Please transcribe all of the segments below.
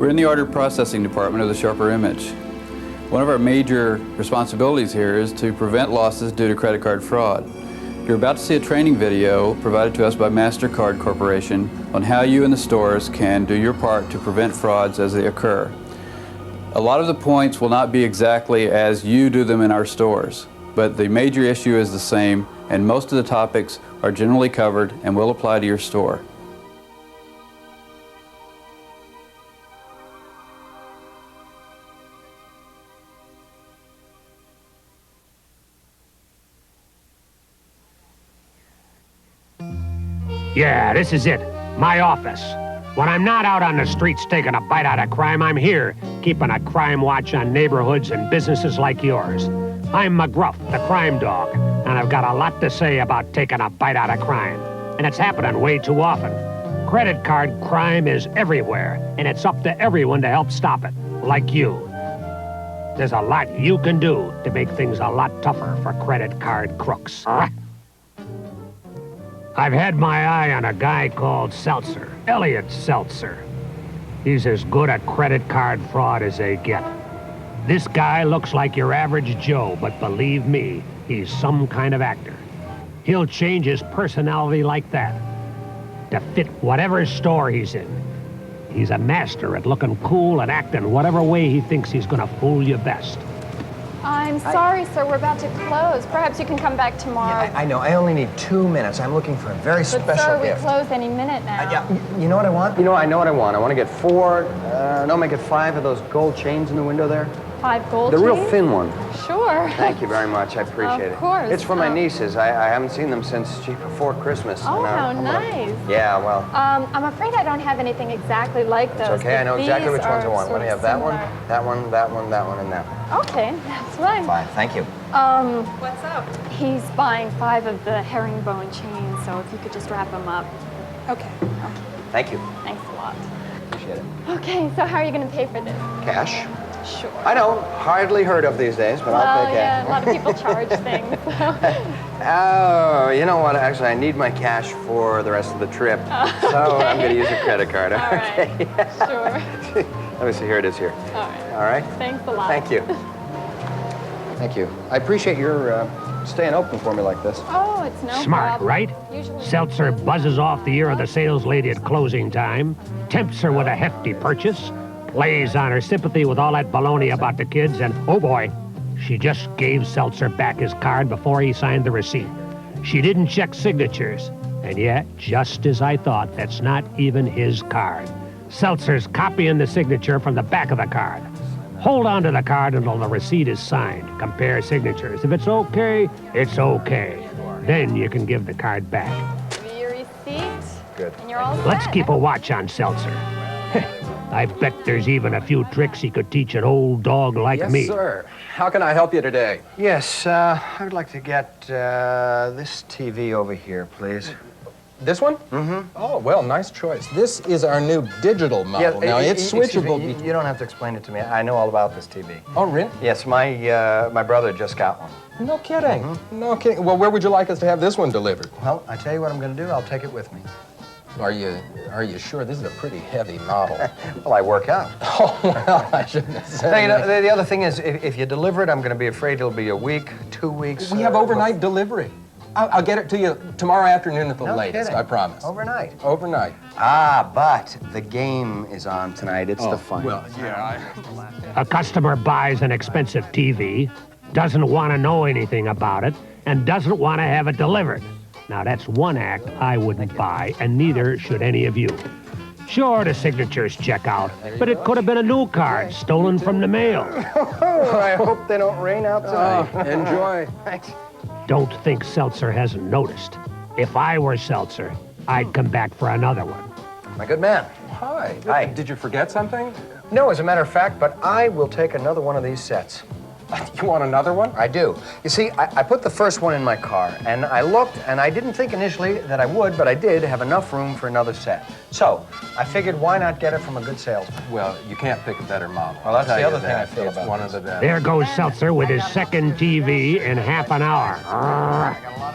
We're in the order processing department of the Sharper Image. One of our major responsibilities here is to prevent losses due to credit card fraud. You're about to see a training video provided to us by Mastercard Corporation on how you in the stores can do your part to prevent frauds as they occur. A lot of the points will not be exactly as you do them in our stores, but the major issue is the same, and most of the topics are generally covered and will apply to your store. Yeah, this is it. My office. When I'm not out on the streets taking a bite out of crime, I'm here, keeping a crime watch on neighborhoods and businesses like yours. I'm McGruff, the crime dog, and I've got a lot to say about taking a bite out of crime. And it's happening way too often. Credit card crime is everywhere, and it's up to everyone to help stop it, like you. There's a lot you can do to make things a lot tougher for credit card crooks. I've had my eye on a guy called Seltzer, Elliot Seltzer. He's as good a credit card fraud as they get. This guy looks like your average Joe, but believe me, he's some kind of actor. He'll change his personality like that to fit whatever store he's in. He's a master at looking cool and acting whatever way he thinks he's gonna fool you best. I'm sorry, sir. We're about to close. Perhaps you can come back tomorrow. Yeah, I know. I only need 2 minutes. I'm looking for a very special But sir, gift. we close any minute now. Yeah. You know what I want? You know, I know what I want. I want to get 4, no, make it 5 of those gold chains in the window there. 5 gold The real chains? thin one. Sure. Thank you very much. I appreciate it. Of course. It's for my nieces. I haven't seen them since before Christmas. Oh, and, how I'm nice. Yeah, well. I'm afraid I don't have anything exactly like those. It's okay. I know exactly which ones I want. What What do you have? That one, that one, that one, that one, and that one. Okay, that's fine. Fine. Thank you. What's up? He's buying 5 of the herringbone chains, so if you could just wrap them up. Okay. Thank you. Thanks a lot. Appreciate it. Okay, so how are you going to pay for this? Cash? Sure. I know. Hardly heard of these days, but I'll pay yeah, cash. a lot of people charge things. Oh, you know what? Actually, I need my cash for the rest of the trip. So I'm going to use a credit card. All right. Sure. Let me see. Here it is here. All right. All right? Thanks a lot. Thank you. Thank you. I appreciate your staying open for me like this. Oh, it's no Smart, problem. right? Usually Seltzer buzzes off the ear of the sales lady at closing time, tempts her with a hefty purchase, plays on her sympathy with all that baloney about the kids, and oh boy, she just gave Seltzer back his card before he signed the receipt. She didn't check signatures, and yet, just as I thought, that's not even his card. Seltzer's copying the signature from the back of the card. Hold on to the card until the receipt is signed. Compare signatures. If it's okay, it's okay. Then you can give the card back. give you your receipt. Good. And you're all set. Let's keep a watch on Seltzer. I bet there's even a few tricks he could teach an old dog like me. Yes, sir. How can I help you today? Yes, I would like to get this TV over here, please. This one? Mm-hmm. Oh, well, nice choice. This is our new digital model. Now, it's switchable. You don't have to explain it to me. I know all about this TV. Oh, really? Yes, my brother just got one. No kidding. No kidding. Well, where would you like us to have this one delivered? Well, I tell you what I'm going to do. I'll take it with me. Are you sure? This is a pretty heavy model. Well, I work out. Oh, well, I shouldn't have said Now, you know, that. the other thing is, if you deliver it, I'm going to be afraid it'll be a week, 2 weeks. We have overnight delivery. I'll get it to you tomorrow afternoon at the No latest, kidding. I promise. Overnight. Overnight. Ah, but the game is on tonight. It's the final. Well, yeah, A customer buys an expensive TV, doesn't want to know anything about it, and doesn't want to have it delivered. Now, that's one act I wouldn't buy, and neither should any of you. Sure, the signatures check out, but it could have been a new card stolen from the mail. Oh, I hope they don't rain out tonight. enjoy. Thanks. Don't think Seltzer hasn't noticed. If I were Seltzer, I'd come back for another one. My good man. Hi. Hi. Did you forget something? No, as a matter of fact, but I will take another one of these sets. You want another one? I do. You see, I put the first one in my car, and I looked, and I didn't think initially that I would, but I did have enough room for another set. So, I figured why not get it from a good salesman? Well, you can't pick a better model. Well, that's I'll the tell you other thing I that. feel It's about one this. of the best. There goes Seltzer with his second TV in half an hour.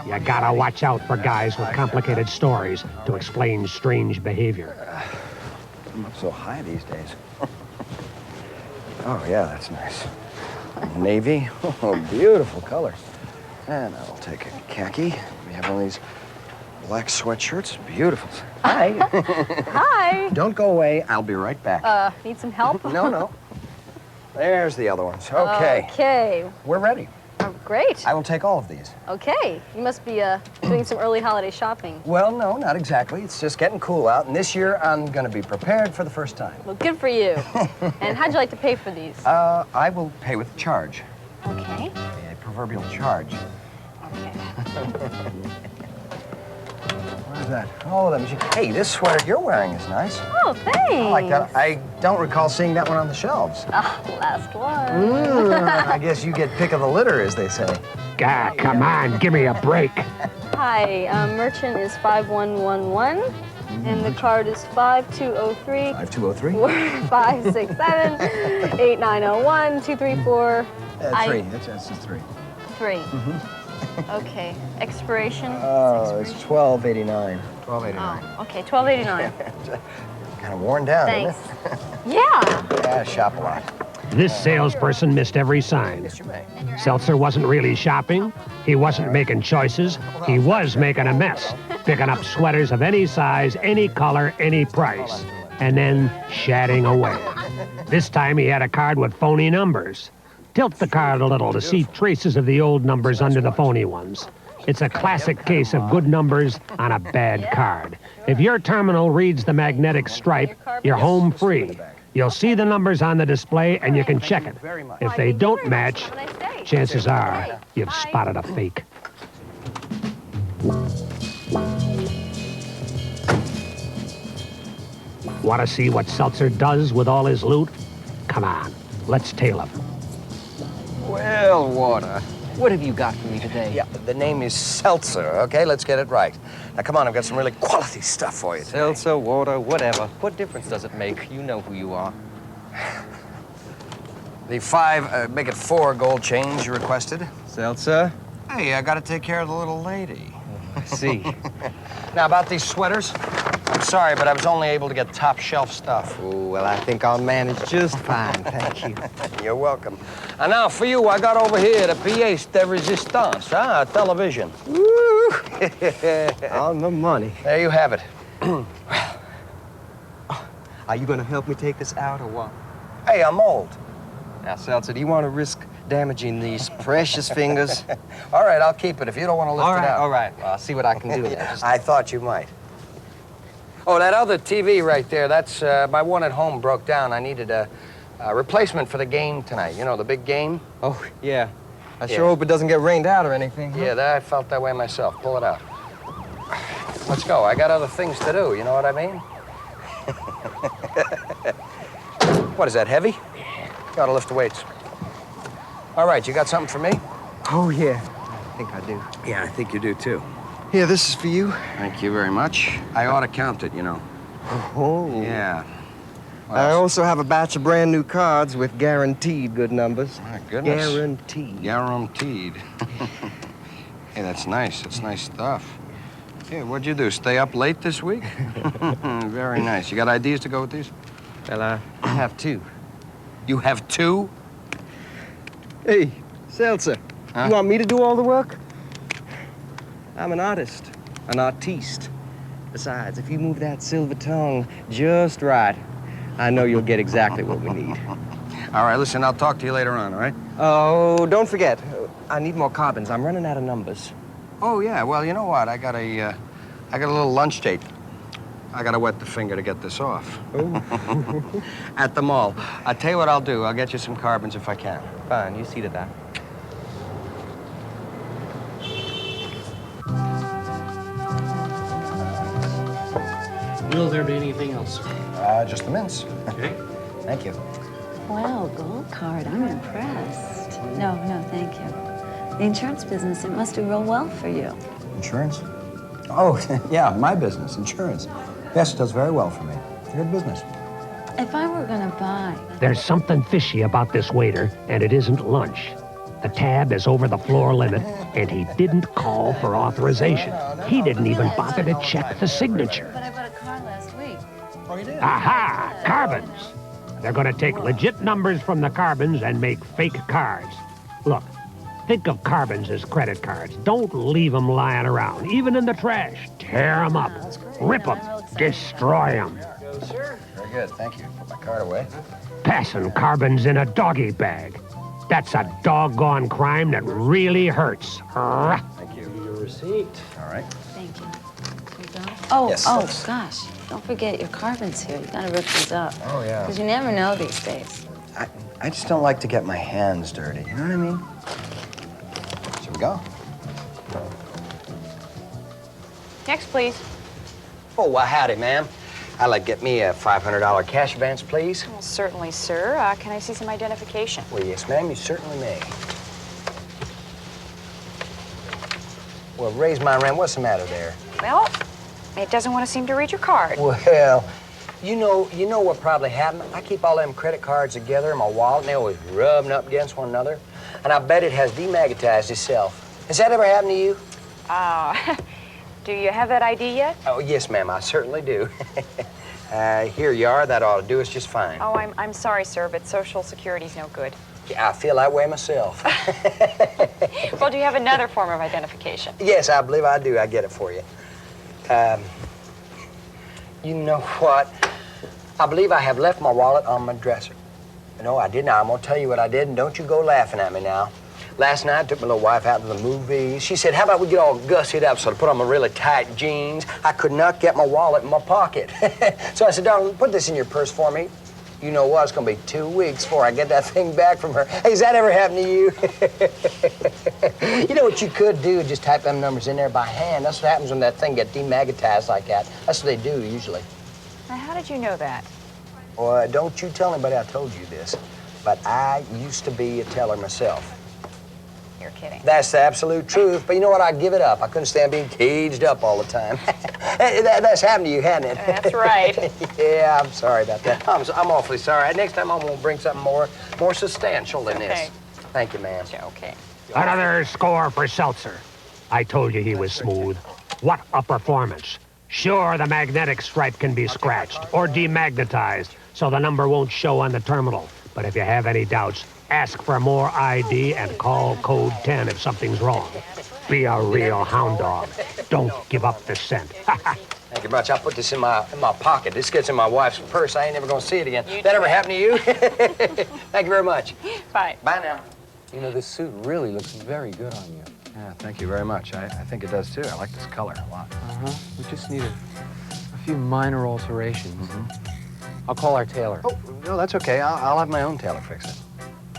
You gotta watch out for guys with complicated stories to explain strange behavior. I'm up so high these days. Oh, yeah, that's nice. Navy. Oh, beautiful color. And I'll take a khaki. We have one of these black sweatshirts. Beautiful. Hi. Hi. Don't go away. I'll be right back. Need some help? No. There's the other ones. Okay. Okay. We're ready. Oh, great. I will take all of these. Okay. You must be doing some early holiday shopping. Well, no, not exactly. It's just getting cool out, and this year I'm going to be prepared for the first time. Well, good for you. And how'd you like to pay for these? I will pay with charge. Okay. A proverbial charge. Okay. What is that? Oh, let me see. Hey, this sweater you're wearing is nice. Oh, thanks. I like that. I don't recall seeing that one on the shelves. Last one. I guess you get pick of the litter, as they say. God, come on, give me a break. Hi, merchant is 5111, and the card is 5203. 5203? 567 8901 234. Three. That's just three. 3. Okay. Expiration? Oh, it's 1289. 1289. Oh, okay. 1289. Kind of worn down, Thanks. isn't it? Yeah. Yeah, I shop a lot. This salesperson missed every sign. Yes, you may. Seltzer wasn't really shopping. He wasn't making choices. He was making a mess, picking up sweaters of any size, any color, any price, and then shadding away. This time he had a card with phony numbers. Tilt the card a little to see traces of the old numbers under the phony ones. It's a classic case of good numbers on a bad card. If your terminal reads the magnetic stripe, you're home free. You'll see the numbers on the display and you can check it. If they don't match, chances are you've spotted a fake. Want to see what Seltzer does with all his loot? Come on, let's tail him. Well, Water, what have you got for me today? Yeah, the name is Seltzer, okay? Let's get it right. Now, come on, I've got some really quality stuff for you today. Seltzer, Water, whatever. What difference does it make? You know who you are. The 5, make it 4 gold chains you requested. Seltzer? Hey, I gotta take care of the little lady. I see. Now, about these sweaters, I'm sorry, but I was only able to get top shelf stuff. Oh, well, I think I'll manage just fine, thank you. You're welcome. And now, for you, I got over here the pièce de résistance, television. Woo! On the money. There you have it. Are you gonna help me take this out or what? Hey, I'm old. Now, Seltzer, do you want to risk damaging these precious fingers? All right, I'll keep it if you don't want to lift it out. All right. Well, I'll see what I can do there. I thought you might. Oh, that other TV right there, that's, my one at home broke down. I needed a replacement for the game tonight. You know, the big game? Oh, yeah. I sure hope it doesn't get rained out or anything. Huh? Yeah, I felt that way myself. Pull it out. Let's go. I got other things to do, you know what I mean? What, is that heavy? Gotta lift the weights. All right, you got something for me? Oh, yeah. I think I do. Yeah, I think you do, too. Here, this is for you. Thank you very much. I ought to count it, you know. Oh. Yeah. I also have a batch of brand new cards with guaranteed good numbers. My goodness. Guaranteed. Guaranteed. Hey, that's nice. That's nice stuff. Hey, what'd you do? Stay up late this week? Very nice. You got ideas to go with these? Well, I have two. You have 2? Hey, Seltzer, Huh? you want me to do all the work? I'm an artist, an artiste. Besides, if you move that silver tongue just right, I know you'll get exactly what we need. All right, listen, I'll talk to you later on, all right? Oh, don't forget, I need more carbons. I'm running out of numbers. Oh, yeah, well, you know what? I got a little lunch date. I gotta wet the finger to get this off. Oh. At the mall. I'll tell you what I'll do. I'll get you some carbons if I can. Fine, you see to that. Will there be anything else? Just the mints. Okay. Thank you. Wow, gold card. I'm impressed. No, thank you. The insurance business, it must do real well for you. Insurance? Oh, yeah, my business, insurance. Yes, it does very well for me. Good business. If I were gonna buy... There's something fishy about this waiter, and it isn't lunch. The tab is over the floor limit, and he didn't call for authorization. He didn't even bother to check the signature. But I bought a car last week. Oh, you did? Aha! Carbons! They're going to take legit numbers from the carbons and make fake cards. Look, think of carbons as credit cards. Don't leave them lying around, even in the trash. Tear them up, rip them, destroy them. Very good, thank you. Put my card away. Passing carbons in a doggy bag. That's a doggone crime that really hurts. Thank you. Your receipt. All right. Thank you. Here you go. Oh, Yes, oh, thanks. gosh. Don't forget your carbons here. You gotta rip these up. Oh, yeah. Because you never know these days. I just don't like to get my hands dirty, you know what I mean? Here we go. Next, please. Oh, well, howdy, ma'am. I'd like to get me a $500 cash advance, please. Well, certainly, sir. Can I see some identification? Well, yes, ma'am, you certainly may. Well, raise my rent. What's the matter there? Well, it doesn't want to seem to read your card. Well, you know what probably happened? I keep all them credit cards together in my wallet, and they always rubbing up against one another. And I bet it has demagnetized itself. Has that ever happened to you? Do you have that ID yet? Oh, yes, ma'am, I certainly do. Here you are. That ought to do us just fine. Oh, I'm sorry, sir, but Social Security's no good. Yeah, I feel that way myself. Well, do you have another form of identification? Yes, I believe I do. I get it for you. You know what? I believe I have left my wallet on my dresser. No, I didn't. I'm going to tell you what I did, and don't you go laughing at me now. Last night, I took my little wife out to the movies. She said, how about we get all gussied up? So I put on my really tight jeans. I could not get my wallet in my pocket. So I said, darling, put this in your purse for me. You know what? It's going to be 2 weeks before I get that thing back from her. Hey, has that ever happened to you? You know what you could do? Just type them numbers in there by hand. That's what happens when that thing gets demagnetized like that. That's what they do, usually. Now, how did you know that? Well, don't you tell anybody I told you this, but I used to be a teller myself. You're kidding. That's the absolute truth, but you know what? I give it up. I couldn't stand being caged up all the time. That's happened to you, hasn't it? That's right. Yeah, I'm sorry about that. I'm awfully sorry. Next time I'm gonna bring something more substantial than this. Thank you, ma'am. Okay. Another score for Seltzer. I told you he was smooth. What a performance. Sure, the magnetic stripe can be scratched or demagnetized, so the number won't show on the terminal. But if you have any doubts, ask for more ID and call code 10 if something's wrong. Be a real hound dog. Don't give up the scent. Thank you much. I'll put this in my pocket. This gets in my wife's purse. I ain't never gonna see it again. That ever happened to you? Thank you very much. Bye. Bye now. You know, this suit really looks very good on you. Yeah, thank you very much. I think it does, too. I like this color a lot. We just need a few minor alterations. I'll call our tailor. Oh, no, that's okay. I'll have my own tailor fix it.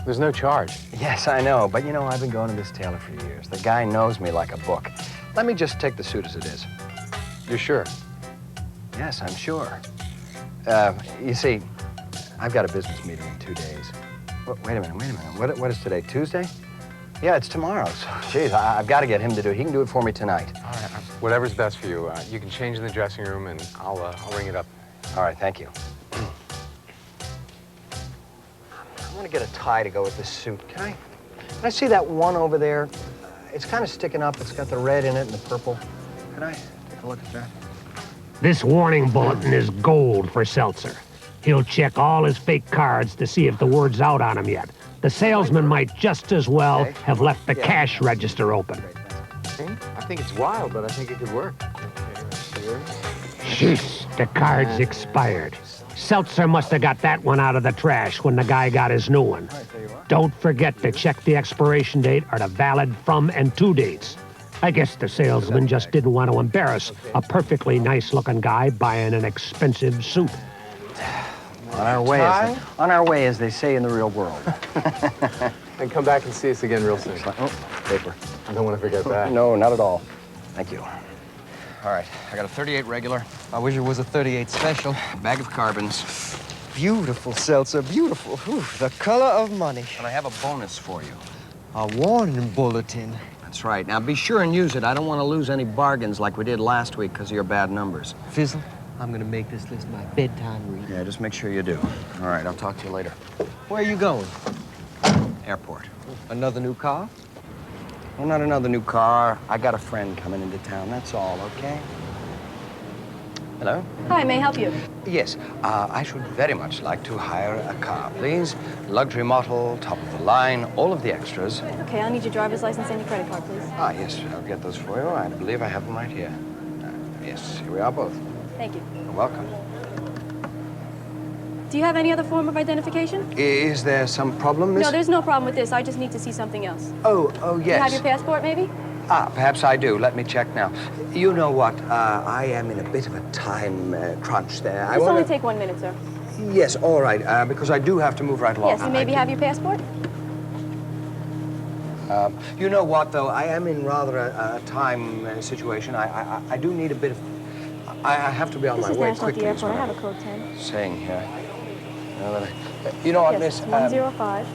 There's no charge. Yes, I know, but you know, I've been going to this tailor for years. The guy knows me like a book. Let me just take the suit as it is. You're sure? Yes, I'm sure. You see, I've got a business meeting in 2 days. Wait a minute. What is today, Tuesday? Yeah, it's tomorrow. So, geez, I've got to get him to do it. He can do it for me tonight. All right, whatever's best for you. You can change in the dressing room, and I'll ring it up. All right, thank you. I want to get a tie to go with this suit. Can I see that one over there? It's kind of sticking up. It's got the red in it and the purple. Can I take a look at that? This warning bulletin is gold for Seltzer. He'll check all his fake cards to see if the word's out on him yet. The salesman might just as well have left the cash register open. I think it's wild, but I think it could work. Jeez, the card's expired. Seltzer must have got that one out of the trash when the guy got his new one. Don't forget to check the expiration date or the valid from and to dates. I guess the salesman just didn't want to embarrass a perfectly nice-looking guy buying an expensive suit. On our way, as they say in the real world. And come back and see us again real soon. Oh, paper. I don't want to forget that. No, not at all. Thank you. All right, I got a 38 regular. I wish it was a 38 special. A bag of carbons. Beautiful, Seltzer, beautiful. Ooh, the color of money. And I have a bonus for you. A warning bulletin. That's right. Now, be sure and use it. I don't want to lose any bargains like we did last week because of your bad numbers. Fizzle, I'm gonna make this list my bedtime read. Yeah, just make sure you do. All right, I'll talk to you later. Where are you going? Airport. Another new car? Well, not another new car. I got a friend coming into town, that's all, okay? Hello? Hi, may I help you? Yes, I should very much like to hire a car, please. Luxury model, top of the line, all of the extras. Okay, I'll need your driver's license and your credit card, please. Ah, yes, I'll get those for you. I believe I have them right here. Yes, here we are both. Thank you. You're welcome. Do you have any other form of identification? Is there some problem, miss? No, there's no problem with this. I just need to see something else. Oh, yes. Do you have your passport, maybe? Perhaps I do. Let me check now. You know what? I am in a bit of a time crunch there. This only take 1 minute, sir. Yes, all right, because I do have to move right along. Yes, you maybe have your passport? You know what, though? I am in rather a time situation. I do need a bit of... I have to be on my way quickly. This is National at the airport. I have a code 10. Saying here. You know what, yes, miss? 105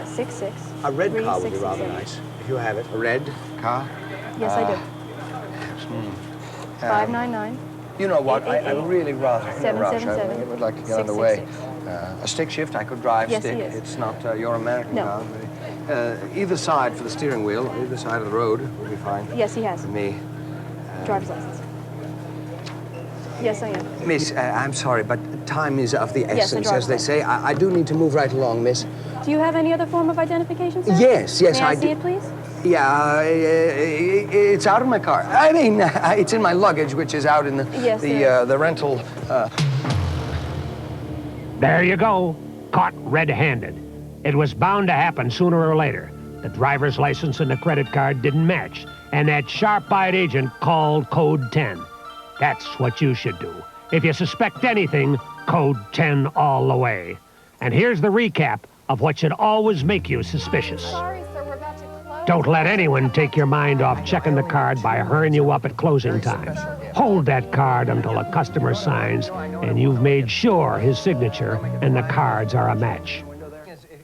66. A red car would be rather nice. If you have it. A red car? Yes, I do. 599. You know what? I really rather in a rush. I 777. would like to get on the way. A stick shift, I could drive Yes, stick. he is. It's not your American No. car. Either side for the steering wheel, either side of the road would be fine. Yes, he has. For me. Driver's license. Yes, I am. Miss, I'm sorry, but time is of the Yes, essence, as they say. I do need to move right along, miss. Do you have any other form of identification, sir? Yes, May I do. see it, please? Yeah, it's out of my car. I mean, it's in my luggage, which is out in the Yes, the rental. There you go. Caught red-handed. It was bound to happen sooner or later. The driver's license and the credit card didn't match, and that sharp-eyed agent called code 10. That's what you should do. If you suspect anything, code 10 all the way. And here's the recap of what should always make you suspicious. Sorry, sir, we're about to close. Don't let anyone take your mind off checking the card by hurrying you up at closing time. Hold that card until a customer signs and you've made sure his signature and the cards are a match.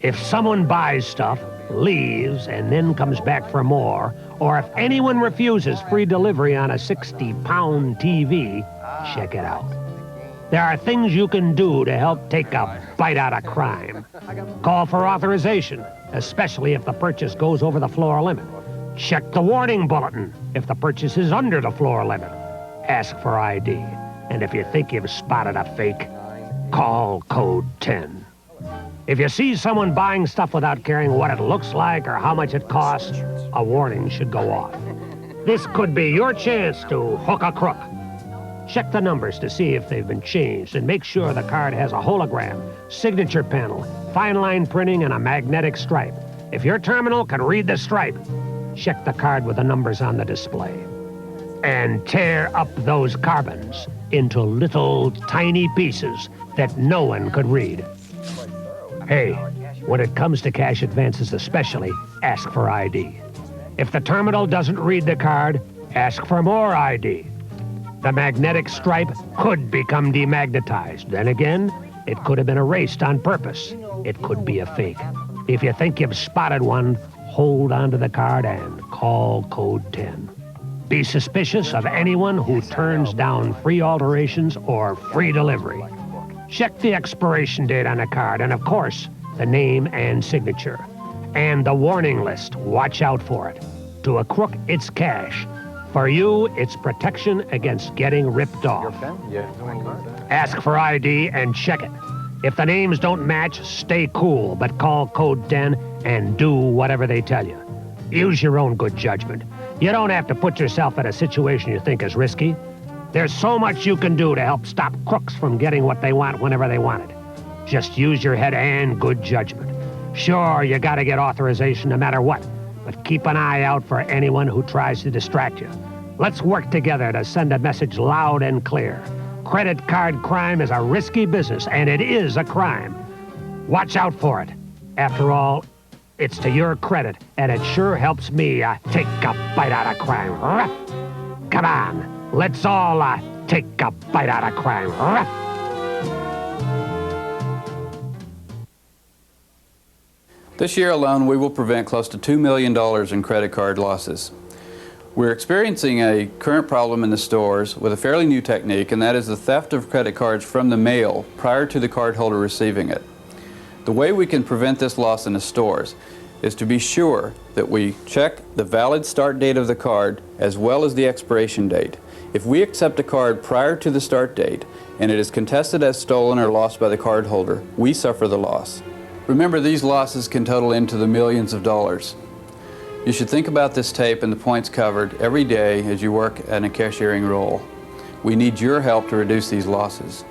If someone buys stuff, leaves, and then comes back for more, or if anyone refuses free delivery on a 60-pound TV, check it out. There are things you can do to help take a bite out of crime. Call for authorization, especially if the purchase goes over the floor limit. Check the warning bulletin if the purchase is under the floor limit. Ask for ID. And if you think you've spotted a fake, call code 10. If you see someone buying stuff without caring what it looks like or how much it costs, a warning should go off. This could be your chance to hook a crook. Check the numbers to see if they've been changed and make sure the card has a hologram, signature panel, fine line printing, and a magnetic stripe. If your terminal can read the stripe, check the card with the numbers on the display. And tear up those carbons into little tiny pieces that no one could read. Hey, when it comes to cash advances especially, ask for ID. If the terminal doesn't read the card, ask for more ID. The magnetic stripe could become demagnetized. Then again, it could have been erased on purpose. It could be a fake. If you think you've spotted one, hold onto the card and call code 10. Be suspicious of anyone who turns down free alterations or free delivery. Check the expiration date on the card, and of course, the name and signature. And the warning list, watch out for it. To a crook, it's cash. For you, it's protection against getting ripped off. Ask for ID and check it. If the names don't match, stay cool, but call code 10 and do whatever they tell you. Use your own good judgment. You don't have to put yourself in a situation you think is risky. There's so much you can do to help stop crooks from getting what they want whenever they want it. Just use your head and good judgment. Sure, you gotta get authorization no matter what, but keep an eye out for anyone who tries to distract you. Let's work together to send a message loud and clear. Credit card crime is a risky business, and it is a crime. Watch out for it. After all, it's to your credit, and it sure helps me take a bite out of crime. Come on. Let's all take a bite out of crime. This year alone, we will prevent close to $2 million in credit card losses. We're experiencing a current problem in the stores with a fairly new technique, and that is the theft of credit cards from the mail prior to the cardholder receiving it. The way we can prevent this loss in the stores is to be sure that we check the valid start date of the card as well as the expiration date. If we accept a card prior to the start date and it is contested as stolen or lost by the cardholder, we suffer the loss. Remember, these losses can total into the millions of dollars. You should think about this tape and the points covered every day as you work in a cashiering role. We need your help to reduce these losses.